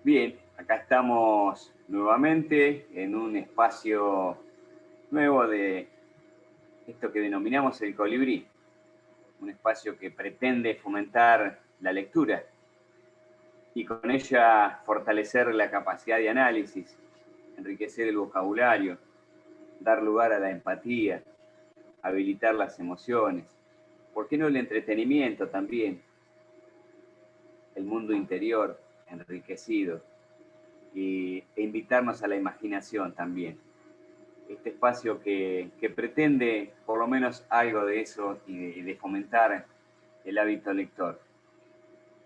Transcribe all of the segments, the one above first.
Bien, acá estamos nuevamente en un espacio nuevo de esto que denominamos el colibrí, un espacio que pretende fomentar la lectura y con ella fortalecer la capacidad de análisis, enriquecer el vocabulario, dar lugar a la empatía, habilitar las emociones, ¿por qué no el entretenimiento también? El mundo interior enriquecido e invitarnos a la imaginación también. Este espacio que pretende por lo menos algo de eso y de fomentar el hábito lector.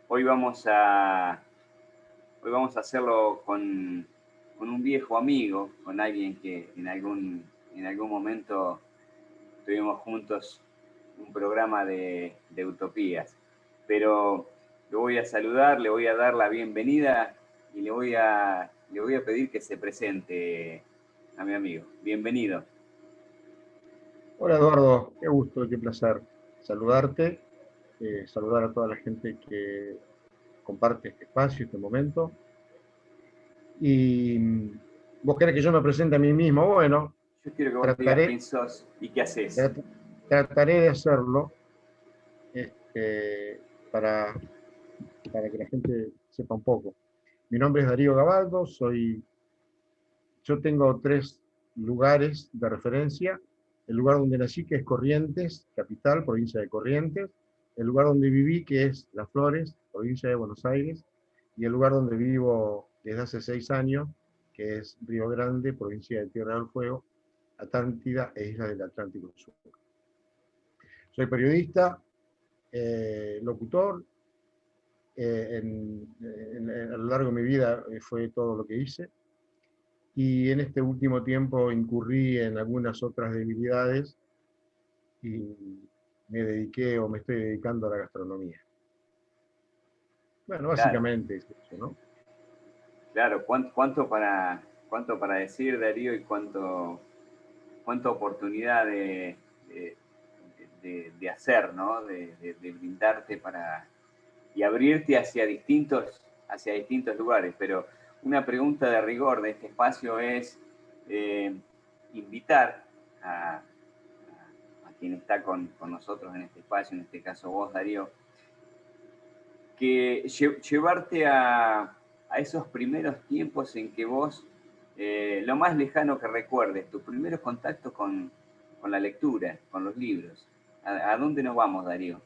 Hoy vamos a hacerlo con un viejo amigo, con alguien que en algún momento tuvimos juntos un programa de utopías. Pero lo voy a saludar, le voy a dar la bienvenida y le voy a pedir que se presente a mi amigo. Bienvenido. Hola Eduardo, qué gusto, qué placer saludarte, saludar a toda la gente que comparte este espacio, este momento. Y vos querés que yo me presente a mí mismo. Bueno, Yo quiero que vos me digas trataré, quién sos y qué haces. trat- trataré de hacerlo este, para, para que la gente sepa un poco. Mi nombre es Darío Gabaldo, yo tengo 3 lugares de referencia. El lugar donde nací, que es Corrientes, capital, provincia de Corrientes. El lugar donde viví, que es Las Flores, provincia de Buenos Aires. Y el lugar donde vivo desde hace 6 años, que es Río Grande, provincia de Tierra del Fuego, Atlántida e Isla del Atlántico Sur. Soy periodista, locutor. A lo largo de mi vida fue todo lo que hice. Y en este último tiempo incurrí en algunas otras debilidades y me dediqué o me estoy dedicando a la gastronomía. Bueno, Claro, básicamente es eso, ¿no? claro. Cuánto para decir, Darío, y cuánta oportunidad de hacer, ¿no? De brindarte y abrirte hacia distintos lugares. Pero una pregunta de rigor de este espacio es eh, invitar a quien está con nosotros en este espacio, en este caso vos, Darío, que llevarte a esos primeros tiempos en que vos, lo más lejano que recuerdes, tus primeros contactos con la lectura, con los libros. ¿A dónde nos vamos, Darío?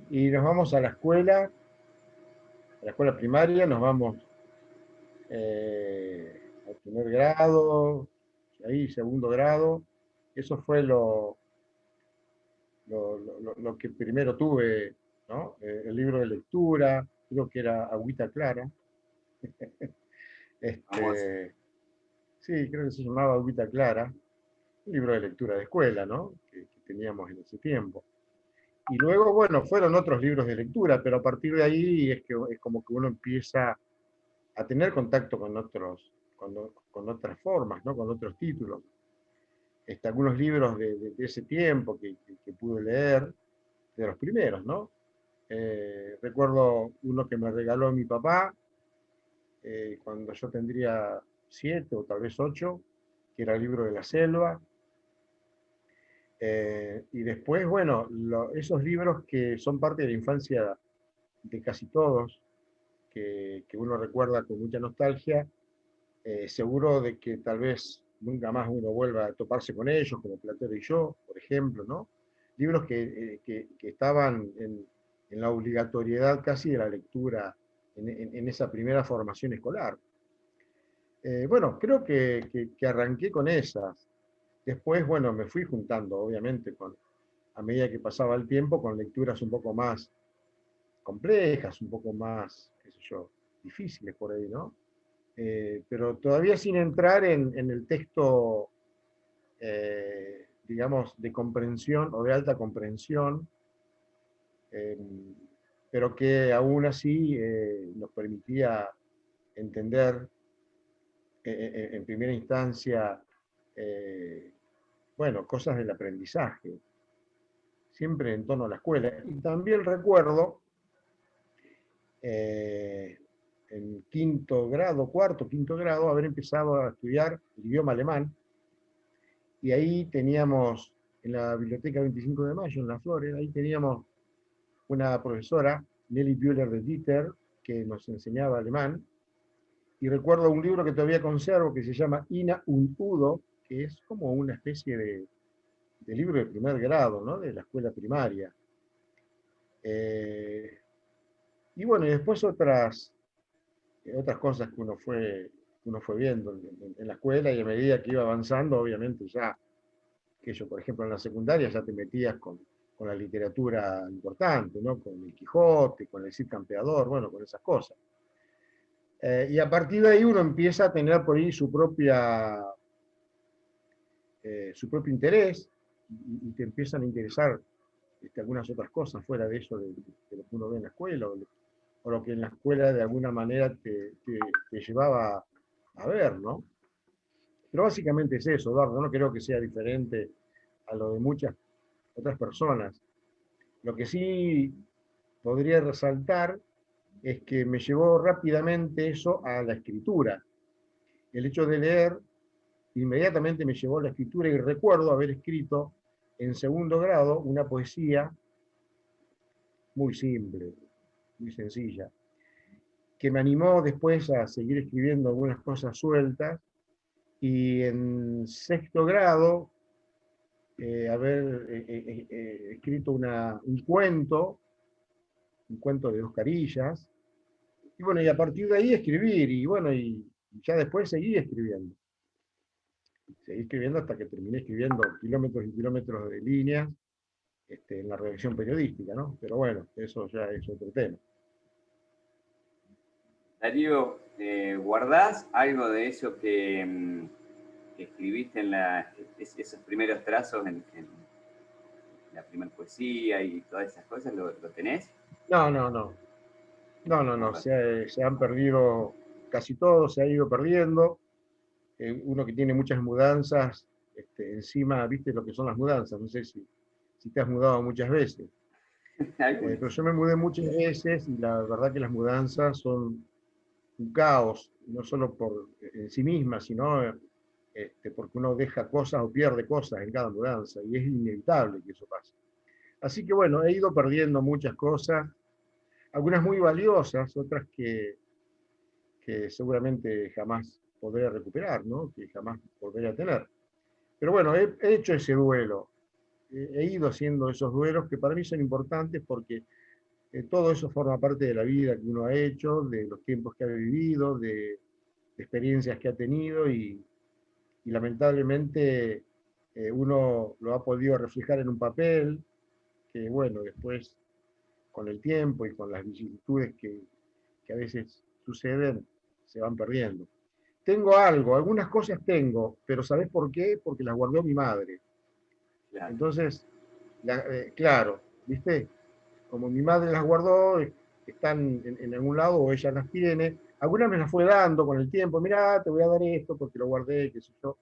Y nos vamos a la escuela primaria, nos vamos al primer grado, ahí segundo grado. Eso fue lo que primero tuve, ¿no? El libro de lectura, creo que era Agüita Clara. Vamos. Este, sí, creo que se llamaba Agüita Clara, un libro de lectura de escuela, ¿no? Que teníamos en ese tiempo. Y luego, bueno, fueron otros libros de lectura, pero a partir de ahí es como que uno empieza a tener contacto con otras formas, ¿no? Con otros títulos. Algunos libros de ese tiempo que pude leer, de los primeros, ¿no? Recuerdo uno que me regaló mi papá cuando yo tendría 7 o tal vez 8, que era el libro de la selva. Y después, bueno, esos libros que son parte de la infancia de casi todos, que uno recuerda con mucha nostalgia, seguro de que tal vez nunca más uno vuelva a toparse con ellos, como Platero y yo, por ejemplo, ¿no? Libros que estaban en la obligatoriedad casi de la lectura en esa primera formación escolar. Bueno, creo que arranqué con esas. Después, bueno, me fui juntando, obviamente, a medida que pasaba el tiempo, con lecturas un poco más complejas, un poco más, qué sé yo, difíciles por ahí, ¿no? Pero todavía sin entrar en el texto, digamos, de comprensión o de alta comprensión, eh, pero que aún así nos permitía entender en primera instancia, eh, bueno, cosas del aprendizaje, siempre en torno a la escuela. Y también recuerdo en quinto grado, cuarto, quinto grado, haber empezado a estudiar el idioma alemán, y ahí teníamos, en la Biblioteca 25 de Mayo, en Las Flores, ahí teníamos una profesora, Nelly Bühler de Dieter, que nos enseñaba alemán, y recuerdo un libro que todavía conservo que se llama Ina und Udo, que es como una especie de libro de primer grado, ¿no? De la escuela primaria. Eh, y bueno, y después otras cosas que uno fue viendo en la escuela, y a medida que iba avanzando, obviamente ya, que yo, por ejemplo, en la secundaria ya te metías con la literatura importante, ¿no? Con el Quijote, con el Cid Campeador, bueno, con esas cosas. Y a partir de ahí uno empieza a tener por ahí su propio interés, y te empiezan a interesar algunas otras cosas fuera de eso de lo que uno ve en la escuela, o lo que en la escuela de alguna manera te llevaba a ver, ¿no? Pero básicamente es eso, Eduardo, no creo que sea diferente a lo de muchas otras personas. Lo que sí podría resaltar es que me llevó rápidamente eso a la escritura. El hecho de leer inmediatamente me llevó a la escritura, y recuerdo haber escrito en segundo grado una poesía muy simple, muy sencilla, que me animó después a seguir escribiendo algunas cosas sueltas, y en sexto grado haber escrito un cuento de dos carillas, y bueno, y a partir de ahí escribir, y bueno, y ya después seguí escribiendo hasta que terminé escribiendo kilómetros y kilómetros de líneas, en la redacción periodística, ¿no? Pero bueno, eso ya es otro tema. Darío, ¿guardás algo de eso que escribiste en esos primeros trazos en la primera poesía y todas esas cosas? ¿Lo tenés? No, no, no. No, no, no. Se han perdido casi todo, se ha ido perdiendo. Uno que tiene muchas mudanzas, encima, viste lo que son las mudanzas. No sé si te has mudado muchas veces. Pero yo me mudé muchas veces, y la verdad que las mudanzas son un caos, no solo en sí mismas, sino porque uno deja cosas o pierde cosas en cada mudanza, y es inevitable que eso pase. Así que bueno, he ido perdiendo muchas cosas, algunas muy valiosas, otras que seguramente jamás podré recuperar, ¿no? Que jamás volveré a tener. Pero bueno, he hecho ese duelo, he ido haciendo esos duelos que para mí son importantes, porque todo eso forma parte de la vida que uno ha hecho, de los tiempos que ha vivido, de experiencias que ha tenido, y lamentablemente uno lo ha podido reflejar en un papel que, bueno, después con el tiempo y con las vicisitudes que a veces suceden, se van perdiendo. Tengo algunas cosas tengo, pero ¿sabés por qué? Porque las guardó mi madre. Claro. Entonces, claro, ¿viste? Como mi madre las guardó, están en algún lado, o ella las tiene. Algunas me las fue dando con el tiempo, mirá, te voy a dar esto porque lo guardé, qué sé yo.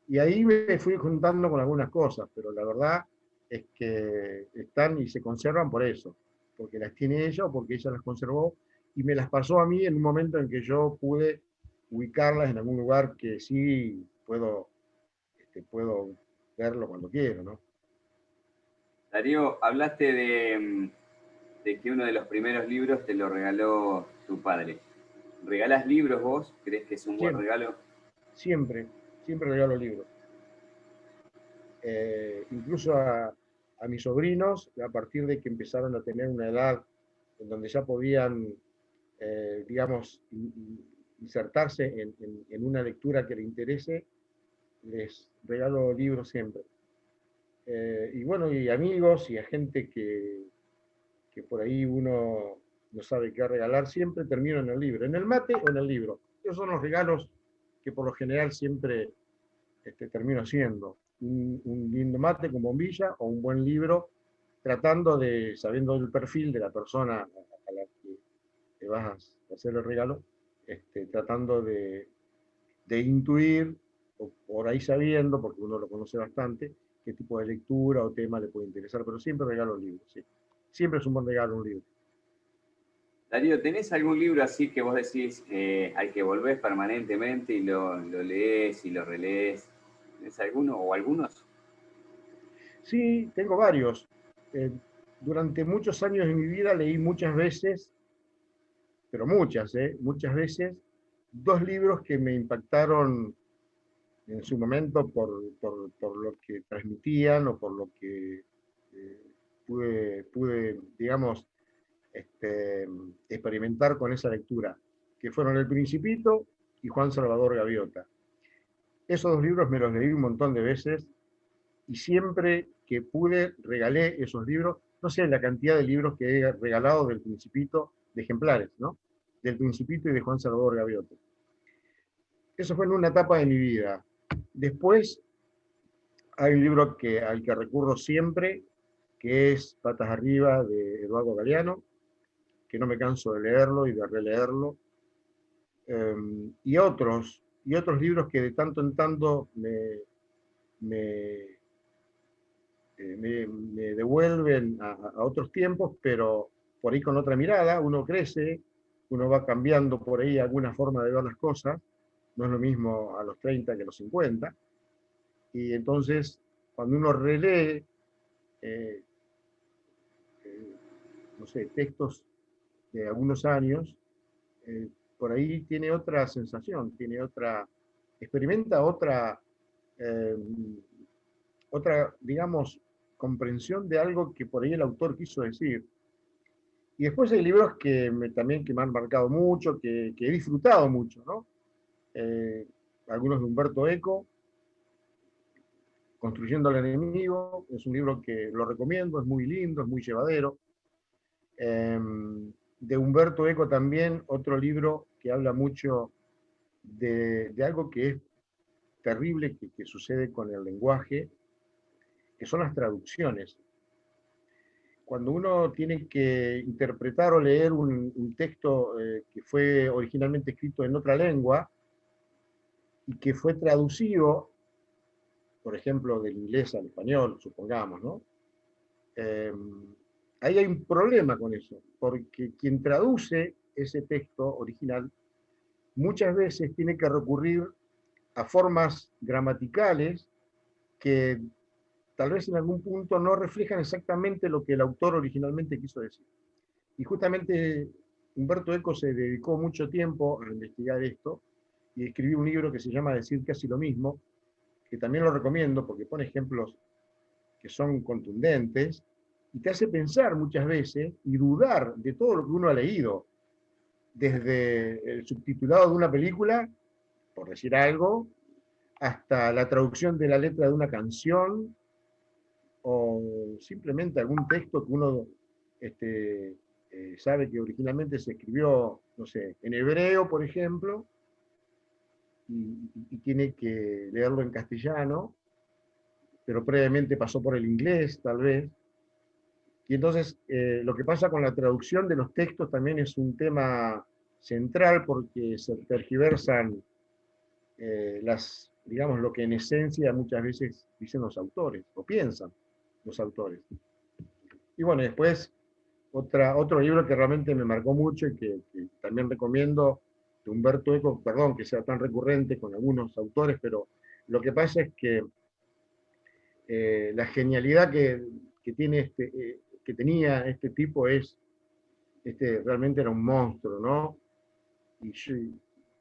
Y ahí me fui juntando con algunas cosas, pero la verdad es que están y se conservan por eso, porque las tiene ella o porque ella las conservó, y me las pasó a mí en un momento en que yo pude ubicarlas en algún lugar que sí puedo verlo cuando quiero, ¿no? Darío, hablaste de que uno de los primeros libros te lo regaló tu padre. ¿Regalás libros vos? ¿Crees que es un buen Siempre, regalo? siempre, siempre regalo libros. Incluso a mis sobrinos, a partir de que empezaron a tener una edad en donde ya podían, digamos, insertarse en una lectura que le interese, les regalo libros siempre. Y bueno, y amigos y a gente que por ahí uno no sabe qué regalar, siempre termino en el libro, en el mate o en el libro. Esos son los regalos que por lo general siempre termino haciendo. Un lindo mate con bombilla o un buen libro, sabiendo el perfil de la persona a la que te vas a hacer el regalo, tratando de intuir, o por ahí sabiendo, porque uno lo conoce bastante, qué tipo de lectura o tema le puede interesar, pero siempre regalo libros, sí. Siempre es un buen regalo un libro. Darío, ¿tenés algún libro así que vos decís al que volvés permanentemente y lo lees y lo relees? ¿Tenés alguno o algunos? Sí, tengo varios. Eh, Durante muchos años de mi vida leí muchas veces, pero muchas veces, dos libros que me impactaron en su momento por lo que transmitían o por lo que eh, pude, digamos, experimentar con esa lectura, que fueron El Principito y Juan Salvador Gaviota. Esos dos libros me los leí un montón de veces y siempre que pude regalé esos libros, no sé la cantidad de libros que he regalado del Principito, de ejemplares, ¿no? Del Principito y de Juan Salvador Gaviota. Eso fue en una etapa de mi vida. Después hay un libro al que recurro siempre, que es Patas Arriba de Eduardo Galeano, que no me canso de leerlo y de releerlo. Y otros libros que de tanto en tanto me, me devuelven a otros tiempos, pero por ahí con otra mirada, uno crece, uno va cambiando por ahí alguna forma de ver las cosas, no es lo mismo a los 30 que a los 50, y entonces cuando uno relee, eh, eh, no sé, textos de algunos años, eh, por ahí tiene otra sensación, tiene otra, experimenta eh, otra, digamos, comprensión de algo que por ahí el autor quiso decir. Y después hay libros también que me han marcado mucho, que he disfrutado mucho, ¿no? Eh, Algunos de Humberto Eco, Construyendo al enemigo, es un libro que lo recomiendo, es muy lindo, es muy llevadero. Eh, de Humberto Eco también, otro libro que habla mucho de algo que es terrible que sucede con el lenguaje, que son las traducciones. Cuando uno tiene que interpretar o leer un texto que fue originalmente escrito en otra lengua y que fue traducido, por ejemplo, del inglés al español, supongamos, ¿no? Eh, Ahí hay un problema con eso, porque quien traduce ese texto original muchas veces tiene que recurrir a formas gramaticales que tal vez en algún punto no reflejan exactamente lo que el autor originalmente quiso decir. Y justamente Humberto Eco se dedicó mucho tiempo a investigar esto y escribió un libro que se llama Decir casi lo mismo, que también lo recomiendo porque pone ejemplos que son contundentes y te hace pensar muchas veces y dudar de todo lo que uno ha leído, desde el subtitulado de una película, por decir algo, hasta la traducción de la letra de una canción o simplemente algún texto que uno este, sabe que originalmente se escribió, no sé, en hebreo, por ejemplo, y tiene que leerlo en castellano, pero previamente pasó por el inglés, tal vez. Y entonces lo que pasa con la traducción de los textos también es un tema central porque se tergiversan digamos, lo que en esencia muchas veces dicen los autores, o piensan los autores. Y bueno, después otro libro que realmente me marcó mucho y que también recomiendo, de Humberto Eco, perdón que sea tan recurrente con algunos autores, pero lo que pasa es que la genialidad que tiene que tenía este tipo realmente era un monstruo, ¿no?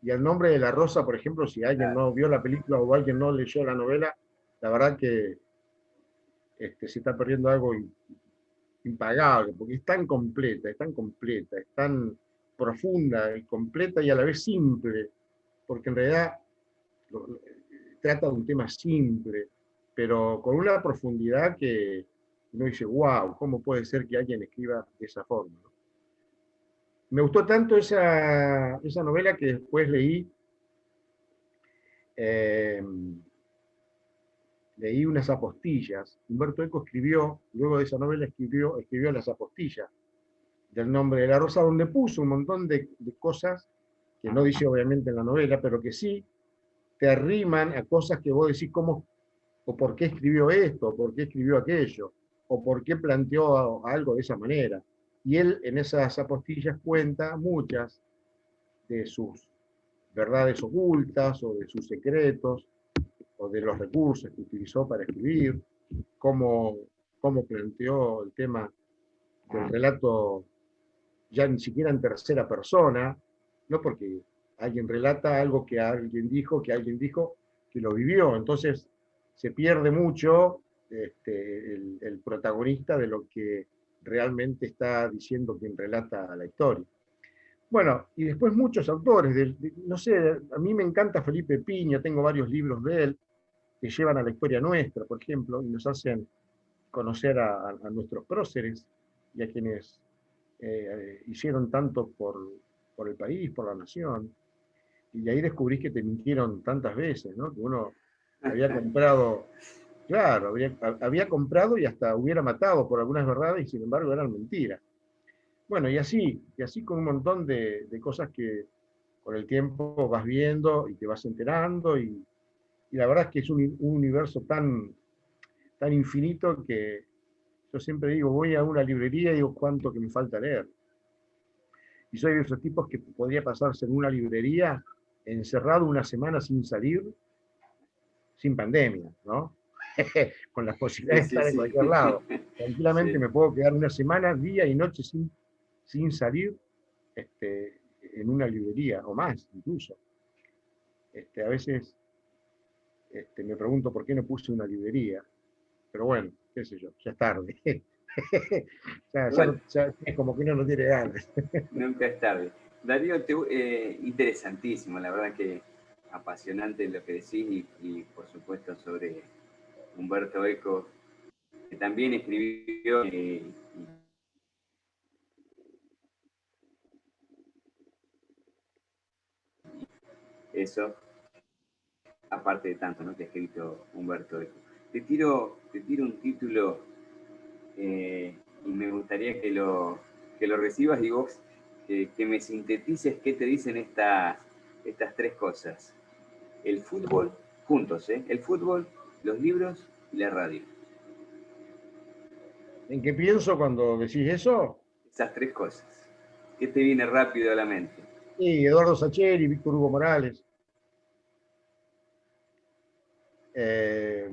Y El nombre de la rosa, por ejemplo, si alguien Claro. no vio la película o alguien no leyó la novela, la verdad que se está perdiendo algo impagable, porque es tan completa, es tan profunda y completa y a la vez simple, porque en realidad lo- trata de un tema simple, pero con una profundidad que uno dice, wow, ¿cómo puede ser que alguien escriba de esa forma? ¿No? Me gustó tanto esa novela que después eh, leí unas apostillas. Humberto Eco escribió, luego de esa novela escribió Las apostillas del nombre de la rosa, donde puso un montón de cosas que no dice obviamente en la novela, pero que sí te arriman a cosas que vos decís cómo o por qué escribió esto, o por qué escribió aquello, o por qué planteó algo de esa manera. Y él en esas apostillas cuenta muchas de sus verdades ocultas o de sus secretos o de los recursos que utilizó para escribir, cómo planteó el tema del relato ya ni siquiera en tercera persona, no porque alguien relata algo que alguien dijo, que lo vivió. Entonces se pierde mucho el protagonista de lo que realmente está diciendo quien relata la historia. Bueno, y después muchos autores, no sé, a mí me encanta Felipe Piña, tengo varios libros de él que llevan a la historia nuestra, por ejemplo, y nos hacen conocer a nuestros próceres y a quienes hicieron tanto por el país, por la nación. Y ahí descubrís que te mintieron tantas veces, ¿no? Que uno había comprado, claro, había comprado y hasta hubiera matado por algunas verdades y sin embargo eran mentiras. Bueno, y así con un montón de cosas que con el tiempo vas viendo y te vas enterando y la verdad es que es un universo tan infinito que yo siempre digo, voy a una librería y digo cuánto que me falta leer. Y soy de esos tipos que podría pasarse en una librería encerrado una semana sin salir, sin pandemia, ¿no? Con las Sí, posibilidades de sí, estar en sí. cualquier lado. Tranquilamente Sí. me puedo quedar una semana, día y noche sin salir en una librería, o más incluso. A veces me pregunto por qué no puse una librería, pero bueno, qué sé yo, ya es tarde. Bueno, Ya es como que uno no tiene ganas. nunca es tarde. Darío, interesantísimo, la verdad que apasionante lo que decís y por supuesto sobre Humberto Eco, que también escribió eso, aparte de tanto, ¿no?, que ha escrito Humberto Eco. Te tiro un título y me gustaría que lo recibas y vos que me sintetices qué te dicen estas tres cosas. El fútbol, juntos, ¿eh? El fútbol, los libros y la radio. ¿En qué pienso cuando decís eso? Esas tres cosas. ¿Qué te viene rápido a la mente? Sí, Eduardo Sacheri, Víctor Hugo Morales. Eh,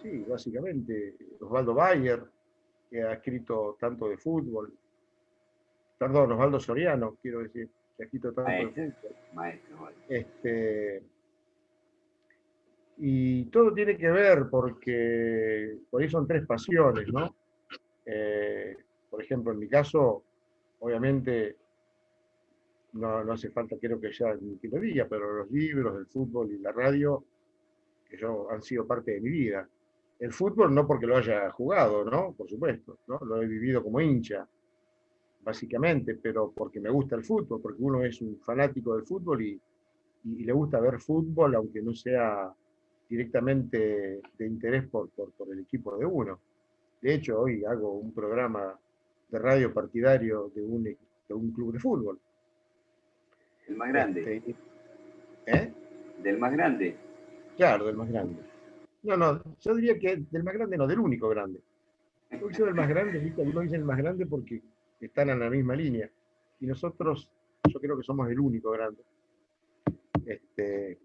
sí, básicamente, Osvaldo Bayer, que ha escrito tanto de fútbol. Perdón, Osvaldo Soriano, quiero decir, que ha escrito tanto de Maestro, fútbol. maestro. Bueno. Este, y todo tiene que ver porque por ahí son tres pasiones, ¿no? Eh, por ejemplo, en mi caso, obviamente, no hace falta, creo que ya ni que lo diga, pero los libros, el fútbol y la radio, que yo han sido parte de mi vida. El fútbol no porque lo haya jugado, ¿no? Por supuesto, ¿no? Lo he vivido como hincha, básicamente, pero porque me gusta el fútbol, porque uno es un fanático del fútbol y le gusta ver fútbol, aunque no sea directamente de interés por el equipo de uno. De hecho, hoy hago un programa de radio partidario de un club de fútbol. El más grande. Este, ¿Eh? Del más grande. Claro, del más grande. No, yo diría que del más grande no, del único grande. Porque yo del más grande, ¿viste? Algunos dicen el más grande porque están en la misma línea. Y nosotros, yo creo que somos el único grande.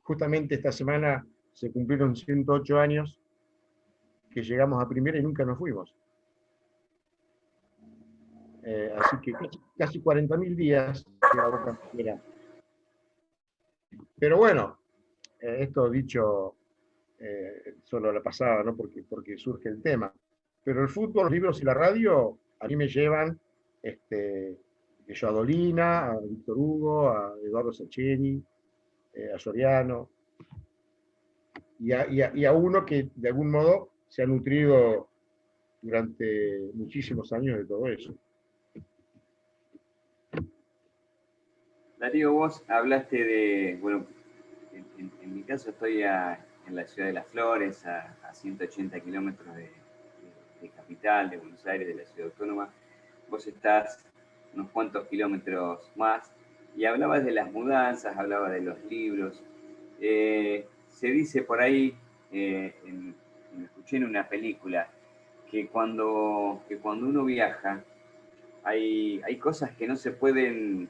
Justamente esta semana se cumplieron 108 años que llegamos a primera y nunca nos fuimos. Así que casi 40.000 días que la Boca era. Pero bueno, esto dicho solo a la pasada, ¿no? Porque surge el tema. Pero el fútbol, los libros y la radio a mí me llevan yo a Dolina, a Víctor Hugo, a Eduardo Sacheri, a Soriano, y a uno que de algún modo se ha nutrido durante muchísimos años de todo eso. Darío, vos hablaste de, bueno, en mi caso estoy en la ciudad de Las Flores, a 180 kilómetros de capital, de Buenos Aires, de la ciudad autónoma. Vos estás unos cuantos kilómetros más y hablabas de las mudanzas, hablabas de los libros. Se dice por ahí, lo escuché en una película, que cuando uno viaja, hay cosas que no se pueden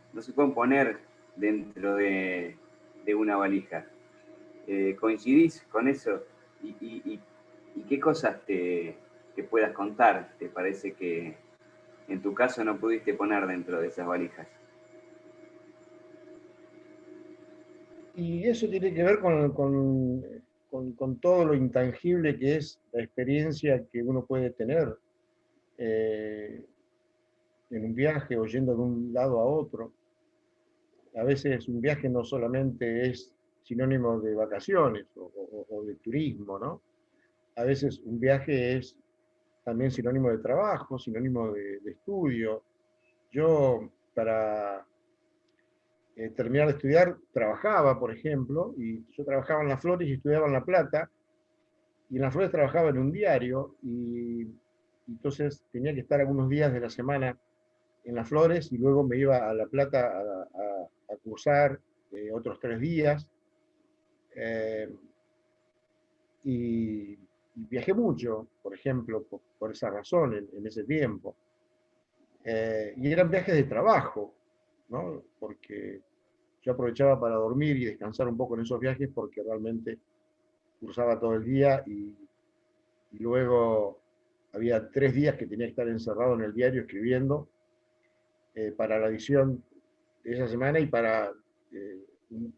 poner dentro de una valija. ¿Coincidís con eso? ¿Y qué cosas te puedas contar te parece que en tu caso no pudiste poner dentro de esas valijas? Y eso tiene que ver con todo lo intangible que es la experiencia que uno puede tener eh, en un viaje o yendo de un lado a otro. A veces un viaje no solamente es sinónimo de vacaciones o de turismo, ¿no? A veces un viaje es también sinónimo de trabajo, sinónimo de estudio. Yo, para terminar de estudiar, trabajaba, por ejemplo, y yo trabajaba en Las Flores y estudiaba en La Plata, y en Las Flores trabajaba en un diario, y entonces tenía que estar algunos días de la semana en Las Flores y luego me iba a La Plata a cursar otros 3 días. eh, y, y viajé mucho, por ejemplo, por esa razón en ese tiempo. Y eran viajes de trabajo, ¿no? Porque yo aprovechaba para dormir y descansar un poco en esos viajes porque realmente cursaba todo el día y luego había 3 días que tenía que estar encerrado en el diario escribiendo para la edición de esa semana y para eh,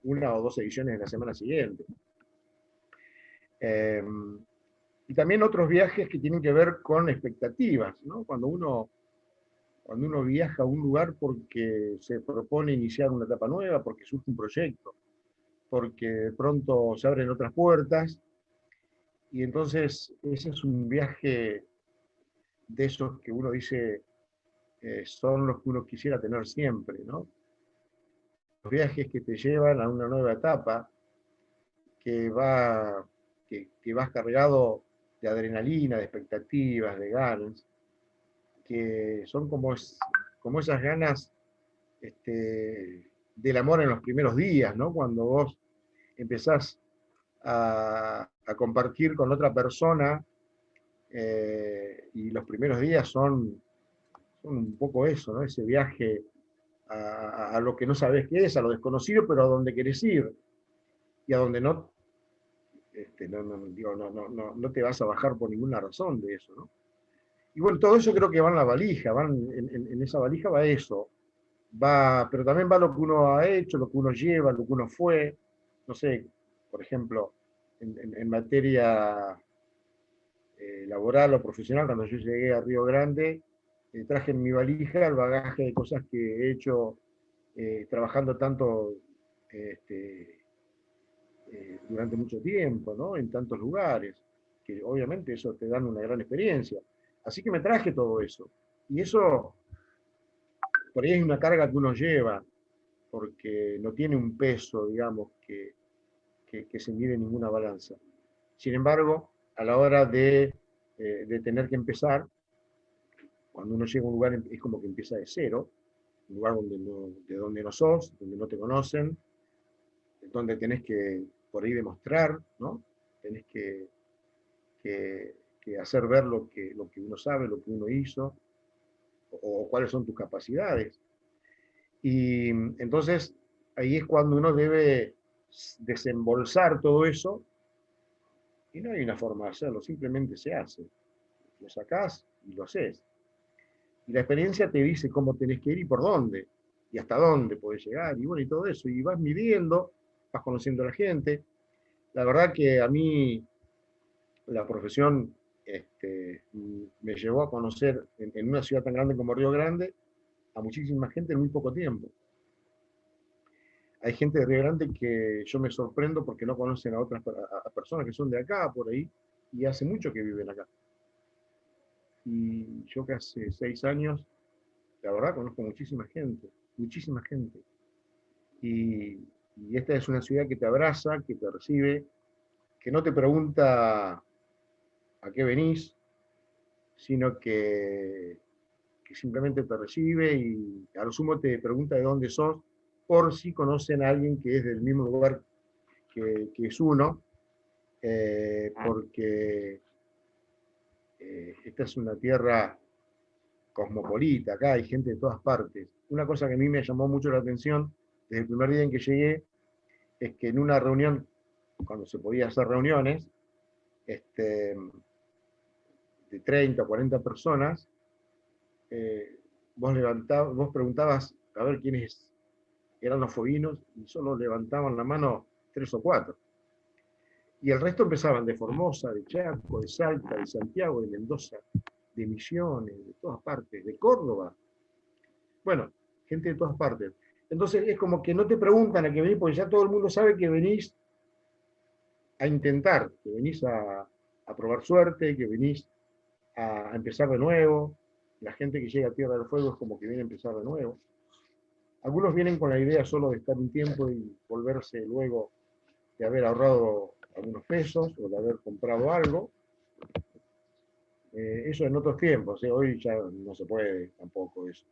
una o dos ediciones de la semana siguiente. Eh, y también otros viajes que tienen que ver con expectativas, ¿no? Cuando uno viaja a un lugar porque se propone iniciar una etapa nueva, porque surge un proyecto, porque de pronto se abren otras puertas, y entonces ese es un viaje de esos que uno dice son los que uno quisiera tener siempre, ¿no? Los viajes que te llevan a una nueva etapa, que, va, que vas cargado de adrenalina, de expectativas, de ganas, que son como esas ganas del amor en los primeros días, ¿no? Cuando vos empezás a compartir con otra persona y los primeros días son un poco eso, ¿no? Ese viaje a lo que no sabes qué es, a lo desconocido, pero a donde querés ir y a donde no te vas a bajar por ninguna razón de eso, ¿no? Y bueno, todo eso creo que va en la valija, en esa valija va eso, pero también va lo que uno ha hecho, lo que uno lleva, lo que uno fue, no sé, por ejemplo, en materia laboral o profesional, cuando yo llegué a Río Grande, traje en mi valija el bagaje de cosas que he hecho trabajando tanto este, durante mucho tiempo, ¿no? En tantos lugares, que obviamente eso te dan una gran experiencia. Así que me traje todo eso. Y eso, por ahí es una carga que uno lleva, porque no tiene un peso, digamos, que se mide en ninguna balanza. Sin embargo, a la hora de tener que empezar, cuando uno llega a un lugar es como que empieza de cero, un lugar de donde no sos, donde no te conocen, donde tenés que por ahí demostrar, ¿no? Tenés que hacer ver lo que uno sabe, lo que uno hizo, o cuáles son tus capacidades. Y entonces ahí es cuando uno debe desembolsar todo eso, y no hay una forma de hacerlo, simplemente se hace. Lo sacás y lo haces. Y la experiencia te dice cómo tenés que ir y por dónde, y hasta dónde podés llegar, y bueno, y todo eso. Y vas midiendo, vas conociendo a la gente. La verdad que a mí la profesión me llevó a conocer en una ciudad tan grande como Río Grande a muchísima gente en muy poco tiempo. Hay gente de Río Grande que yo me sorprendo porque no conocen a otras a personas que son de acá, por ahí, y hace mucho que viven acá. Y yo que hace 6 años, la verdad conozco muchísima gente, muchísima gente. Y, y esta es una ciudad que te abraza, que te recibe, que no te pregunta a qué venís, sino que simplemente te recibe y a lo sumo te pregunta de dónde sos, por si conocen a alguien que es del mismo lugar que es uno, porque esta es una tierra cosmopolita, acá hay gente de todas partes. Una cosa que a mí me llamó mucho la atención desde el primer día en que llegué es que en una reunión, cuando se podía hacer reuniones, de 30 o 40 personas, vos preguntabas a ver quiénes eran los foguinos y solo levantaban la mano 3 o 4. Y el resto empezaban de Formosa, de Chaco, de Salta, de Santiago, de Mendoza, de Misiones, de todas partes, de Córdoba. Bueno, gente de todas partes. Entonces es como que no te preguntan a qué venís, porque ya todo el mundo sabe que venís a intentar, que venís a probar suerte, que venís a empezar de nuevo. La gente que llega a Tierra del Fuego es como que viene a empezar de nuevo. Algunos vienen con la idea solo de estar un tiempo y volverse luego de haber ahorrado algunos pesos o de haber comprado algo. Eso en otros tiempos, hoy ya no se puede tampoco eso.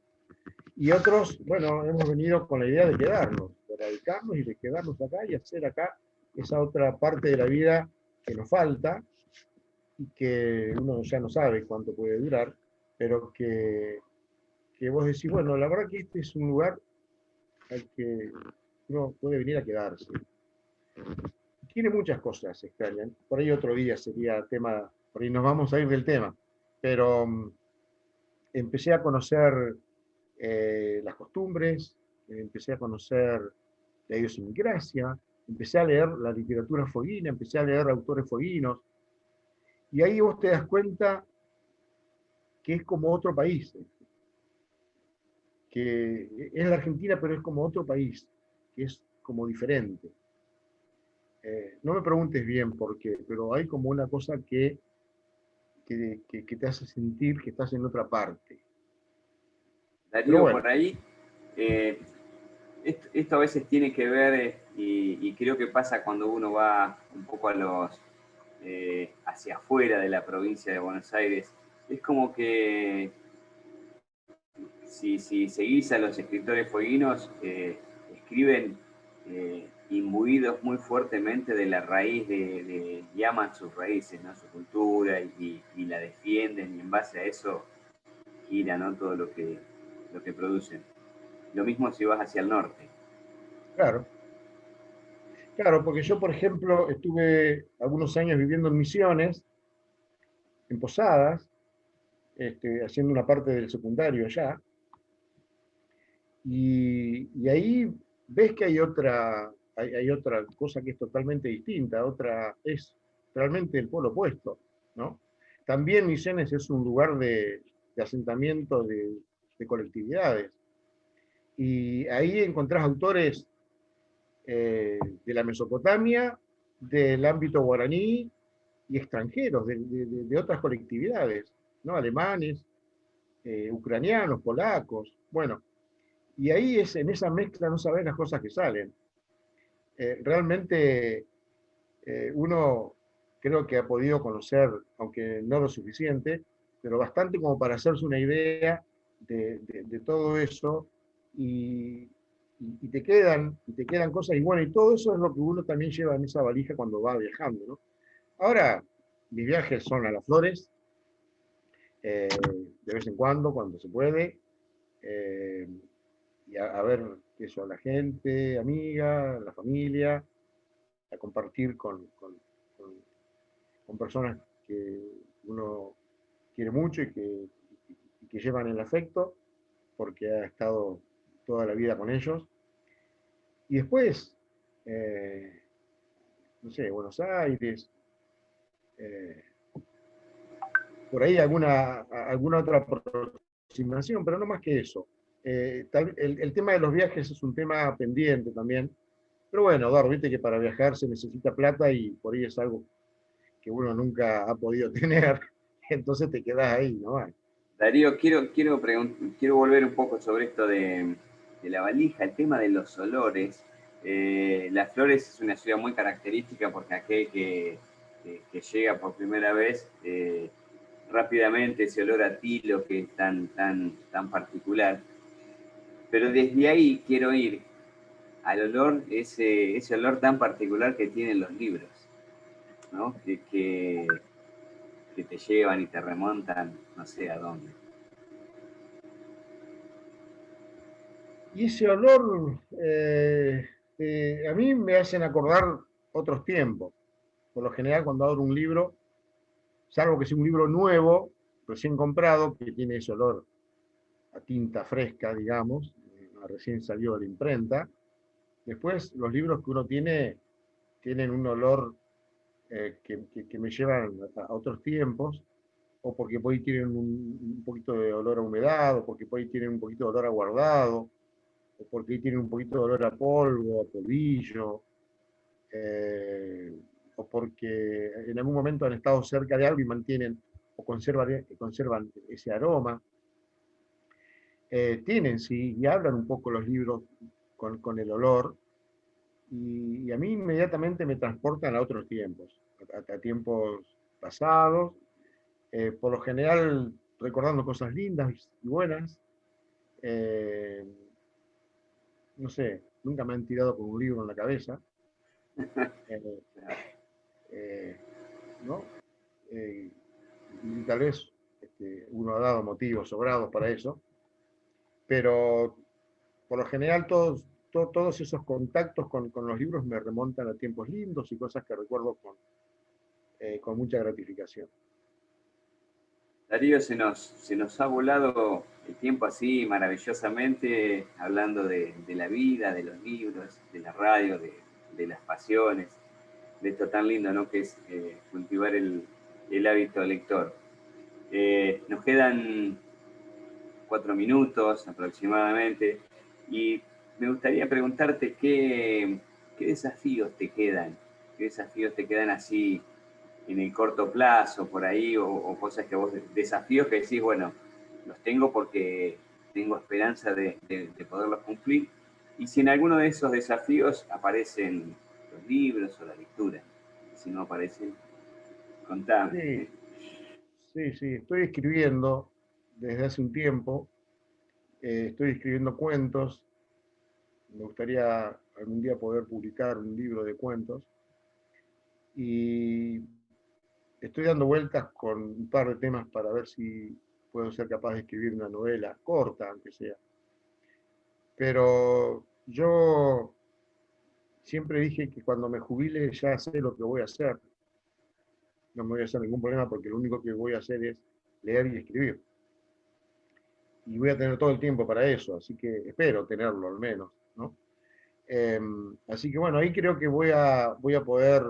Y otros, bueno, hemos venido con la idea de quedarnos, de radicarnos y de quedarnos acá y hacer acá esa otra parte de la vida que nos falta y que uno ya no sabe cuánto puede durar, pero que vos decís, bueno, la verdad que este es un lugar al que uno puede venir a quedarse. Tiene muchas cosas extrañas. Por ahí otro día sería tema, por ahí nos vamos a ir del tema, pero empecé a conocer las costumbres, empecé a conocer la idiosincrasia, empecé a leer la literatura foguina, empecé a leer autores foguinos, y ahí vos te das cuenta que es como otro país, que es la Argentina, pero es como otro país, que es como diferente. No me preguntes bien por qué, pero hay como una cosa que te hace sentir que estás en otra parte. Pero Darío, bueno, por ahí, eh, esto a veces tiene que ver, y creo que pasa cuando uno va un poco hacia afuera de la provincia de Buenos Aires. Es como que si seguís a los escritores fueguinos, escriben imbuidos muy fuertemente de la raíz, y aman sus raíces, ¿no? Su cultura, y la defienden, y en base a eso gira, ¿no? Todo lo que producen. Lo mismo si vas hacia el norte. claro, claro, porque yo, por ejemplo, estuve algunos años viviendo en Misiones, en Posadas, haciendo una parte del secundario allá, y ahí ves que hay otra cosa que es totalmente distinta, es realmente el polo opuesto, ¿no? También Misiones es un lugar de asentamiento de colectividades, y ahí encontrás autores de la Mesopotamia, del ámbito guaraní y extranjeros, de otras colectividades, ¿no? Alemanes, ucranianos, polacos, bueno, y ahí en esa mezcla no sabes las cosas que salen. Realmente uno creo que ha podido conocer, aunque no lo suficiente, pero bastante como para hacerse una idea de todo eso y, y te quedan cosas, y bueno, y todo eso es lo que uno también lleva en esa valija cuando va viajando, ¿no? Ahora, mis viajes son a las flores, de vez en cuando se puede, eh, y a ver eso, a la gente, amiga, la familia, a compartir con personas que uno quiere mucho y que llevan el afecto, porque ha estado toda la vida con ellos. Y después, eh, no sé, Buenos Aires, eh, por ahí alguna otra aproximación, pero no más que eso. El tema de los viajes es un tema pendiente también, pero bueno, Eduardo, viste que para viajar se necesita plata y por ahí es algo que uno nunca ha podido tener, entonces te quedas ahí, ¿no? Darío, quiero volver un poco sobre esto de la valija, el tema de los olores. Las Flores es una ciudad muy característica porque aquel que llega por primera vez, rápidamente ese olor a tilo que es tan particular. Pero desde ahí quiero ir al olor, ese olor tan particular que tienen los libros, ¿no? Que te llevan y te remontan no sé a dónde. Y ese olor a mí me hacen acordar otros tiempos. Por lo general, cuando abro un libro, salvo que sea un libro nuevo, recién comprado, que tiene ese olor a tinta fresca, digamos, recién salió de la imprenta. Después, los libros que uno tiene tienen un olor que me llevan a otros tiempos, o porque por ahí tienen un poquito de olor a humedad, o porque por ahí tienen un poquito de olor a guardado, o porque ahí tienen un poquito de olor a polvo, a polvillo, eh, o porque en algún momento han estado cerca de algo y mantienen o conservan ese aroma. Tienen, sí, y hablan un poco los libros con el olor, y a mí inmediatamente me transportan a otros tiempos, a tiempos pasados, por lo general recordando cosas lindas y buenas. eh, no sé, nunca me han tirado con un libro en la cabeza, eh, eh, ¿no? Eh, y tal vez uno ha dado motivos sobrados para eso, pero por lo general todos esos contactos con los libros me remontan a tiempos lindos y cosas que recuerdo con mucha gratificación. Darío, se nos ha volado el tiempo así maravillosamente, hablando de la vida, de los libros, de la radio, de las pasiones, de esto tan lindo, ¿no? Que es cultivar el hábito lector. Nos quedan 4 minutos aproximadamente y me gustaría preguntarte qué desafíos te quedan, qué desafíos te quedan así en el corto plazo, por ahí, o cosas que vos, desafíos que decís, bueno, los tengo porque tengo esperanza de poderlos cumplir. Y si en alguno de esos desafíos aparecen los libros o la lectura, y si no aparecen, contame. Sí, sí, sí, estoy escribiendo desde hace un tiempo, estoy escribiendo cuentos, me gustaría algún día poder publicar un libro de cuentos, y estoy dando vueltas con un par de temas para ver si puedo ser capaz de escribir una novela corta, aunque sea. Pero yo siempre dije que cuando me jubile ya sé lo que voy a hacer. No me voy a hacer ningún problema porque lo único que voy a hacer es leer y escribir. Y voy a tener todo el tiempo para eso, así que espero tenerlo al menos, ¿no? Así que bueno, ahí creo que voy a poder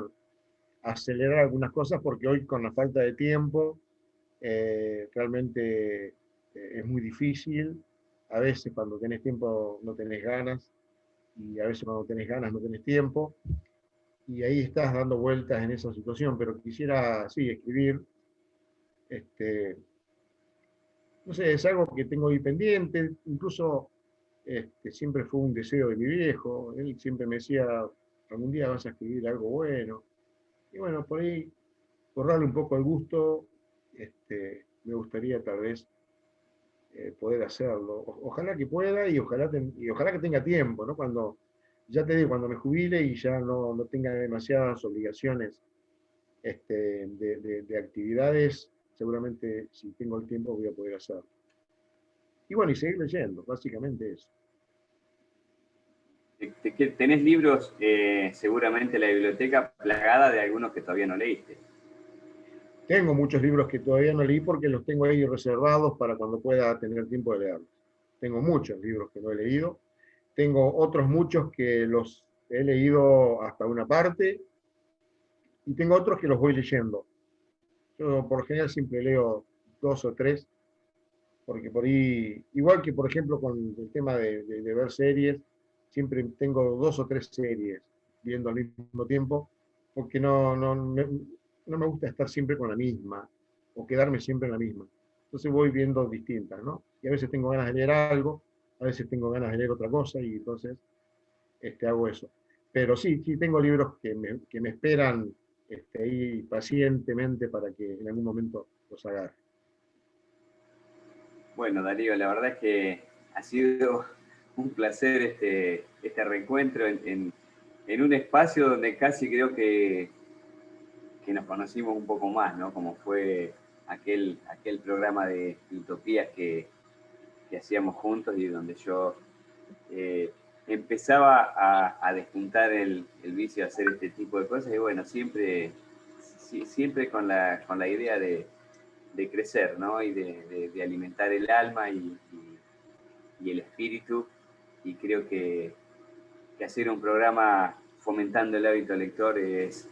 acelerar algunas cosas porque hoy con la falta de tiempo realmente es muy difícil. A veces cuando tenés tiempo no tenés ganas y a veces cuando tenés ganas no tenés tiempo. Y ahí estás dando vueltas en esa situación, pero quisiera, sí, escribir. Este, no sé, es algo que tengo ahí pendiente, incluso siempre fue un deseo de mi viejo, él siempre me decía, algún día vas a escribir algo bueno. Y bueno, por ahí, por darle un poco el gusto, me gustaría tal vez poder hacerlo. Ojalá que pueda y ojalá que tenga tiempo, ¿no? Cuando, ya te digo, cuando me jubile y ya no tenga demasiadas obligaciones de actividades, seguramente si tengo el tiempo voy a poder hacerlo. Y bueno, y seguir leyendo, básicamente eso. Tenés libros, seguramente la biblioteca plagada de algunos que todavía no leíste. Tengo muchos libros que todavía no leí porque los tengo ahí reservados para cuando pueda tener tiempo de leerlos. Tengo muchos libros que no he leído. Tengo otros muchos que los he leído hasta una parte y tengo otros que los voy leyendo. Yo por lo general siempre leo dos o tres, porque por ahí, igual que por ejemplo con el tema de ver series, siempre tengo dos o tres series viendo al mismo tiempo, porque no me gusta estar siempre con la misma o quedarme siempre en la misma. Entonces voy viendo distintas, ¿no? Y a veces tengo ganas de leer algo, a veces tengo ganas de leer otra cosa y entonces hago eso. Pero sí, sí tengo libros que me esperan ahí pacientemente para que en algún momento los agarre. Bueno, Darío, la verdad es que ha sido un placer este reencuentro en un espacio donde casi creo que nos conocimos un poco más, ¿no? Como fue aquel programa de utopías que hacíamos juntos y donde yo empezaba a despuntar el vicio de hacer este tipo de cosas y bueno, siempre con la idea de crecer, ¿no? Y de alimentar el alma y el espíritu. Y creo que hacer un programa fomentando el hábito lector es,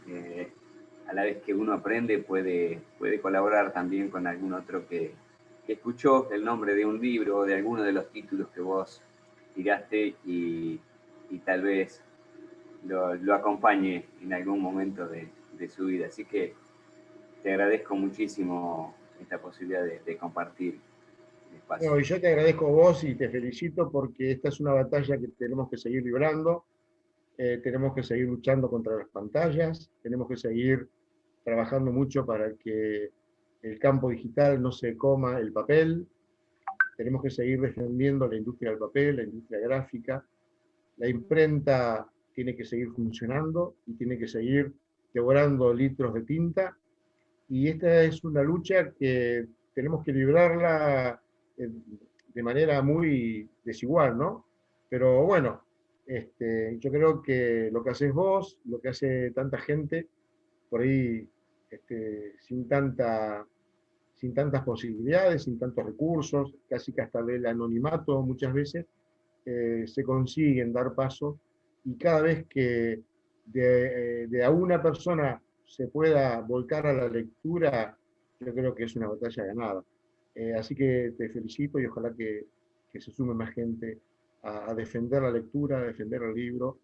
a la vez que uno aprende, puede colaborar también con algún otro que escuchó el nombre de un libro o de alguno de los títulos que vos tiraste y tal vez lo acompañe en algún momento de su vida. Así que te agradezco muchísimo esta posibilidad de compartir el espacio. No, y yo te agradezco a vos y te felicito porque esta es una batalla que tenemos que seguir librando, tenemos que seguir luchando contra las pantallas, tenemos que seguir trabajando mucho para que el campo digital no se coma el papel, tenemos que seguir defendiendo la industria del papel, la industria gráfica, la imprenta tiene que seguir funcionando y tiene que seguir devorando litros de tinta, y esta es una lucha que tenemos que librarla de manera muy desigual, ¿no? Pero bueno, yo creo que lo que haces vos, lo que hace tanta gente, por ahí sin sin tantas posibilidades, sin tantos recursos, casi que hasta del anonimato muchas veces, se consiguen dar paso, y cada vez que de a una persona se pueda volcar a la lectura, yo creo que es una batalla ganada. Así que te felicito y ojalá que se sume más gente a defender la lectura, a defender el libro